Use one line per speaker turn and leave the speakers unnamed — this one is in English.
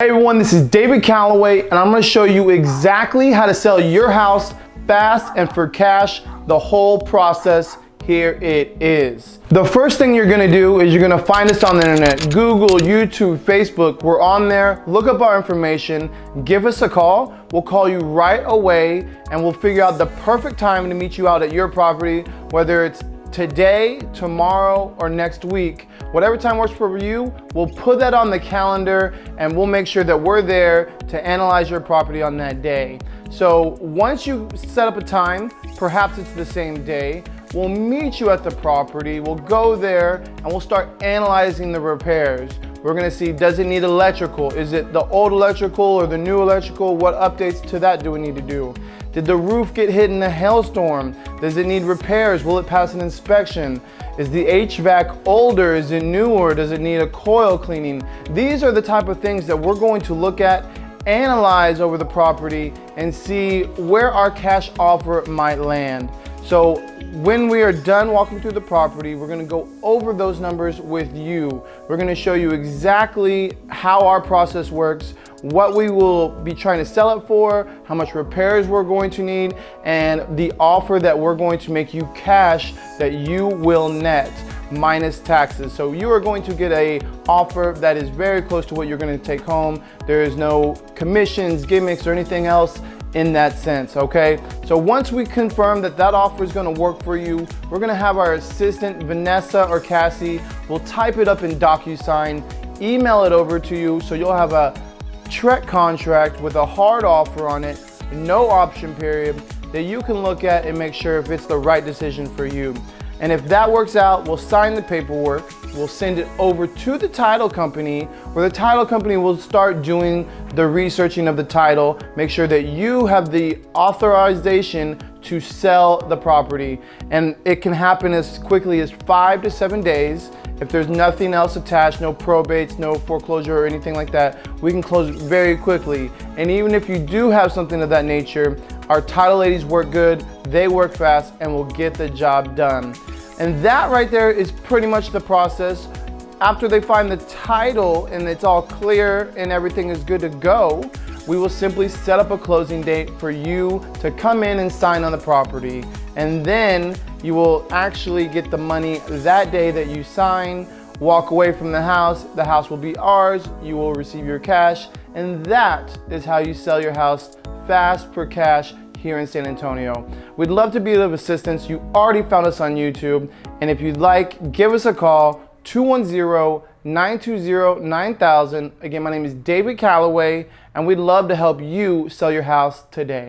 Hey everyone, this is David Calloway and I'm going to show you exactly how to sell your house fast and for cash. The whole process, here it is. The first thing you're going to do is you're going to find us on the internet, Google, YouTube, Facebook. We're on there. Look up our information, give us a call. We'll call you right away and we'll figure out the perfect time to meet you out at your property, whether it's today, tomorrow, or next week. Whatever time works for you, we'll put that on the calendar and we'll make sure that we're there to analyze your property on that day. So once you set up a time, perhaps it's the same day, we'll meet you at the property, we'll go there and we'll start analyzing the repairs. We're gonna see, does it need electrical? Is it the old electrical or the new electrical? What updates to that do we need to do? Did the roof get hit in a hailstorm? Does it need repairs? Will it pass an inspection? Is the HVAC older? Is it newer? Does it need a coil cleaning? These are the type of things that we're going to look at, analyze over the property, and see where our cash offer might land. So when we are done walking through the property, we're gonna go over those numbers with you. We're gonna show you exactly how our process works, what we will be trying to sell it for, how much repairs we're going to need, and the offer that we're going to make you cash that you will net minus taxes. So you are going to get a offer that is very close to what you're going to take home. There is no commissions, gimmicks, or anything else in that sense, okay? So once we confirm that that offer is going to work for you, we're going to have our assistant Vanessa or Cassie will type it up in DocuSign, email it over to you, so you'll have a TREC contract with a hard offer on it, no option period, that you can look at and make sure if it's the right decision for you. And if that works out, we'll sign the paperwork, we'll send it over to the title company, where the title company will start doing the researching of the title, make sure that you have the authorization to sell the property. And it can happen as quickly as 5 to 7 days. If there's nothing else attached, no probates, no foreclosure or anything like that, we can close it very quickly. And even if you do have something of that nature, our title ladies work good, they work fast, and will get the job done. And that right there is pretty much the process. After they find the title and it's all clear and everything is good to go, we will simply set up a closing date for you to come in and sign on the property. And then you will actually get the money that day that you sign, walk away from the house will be ours, you will receive your cash, and that is how you sell your house fast for cash here in San Antonio. We'd love to be of assistance. You already found us on YouTube, and if you'd like, give us a call, 210-920-9000. Again, my name is David Calloway, and we'd love to help you sell your house today.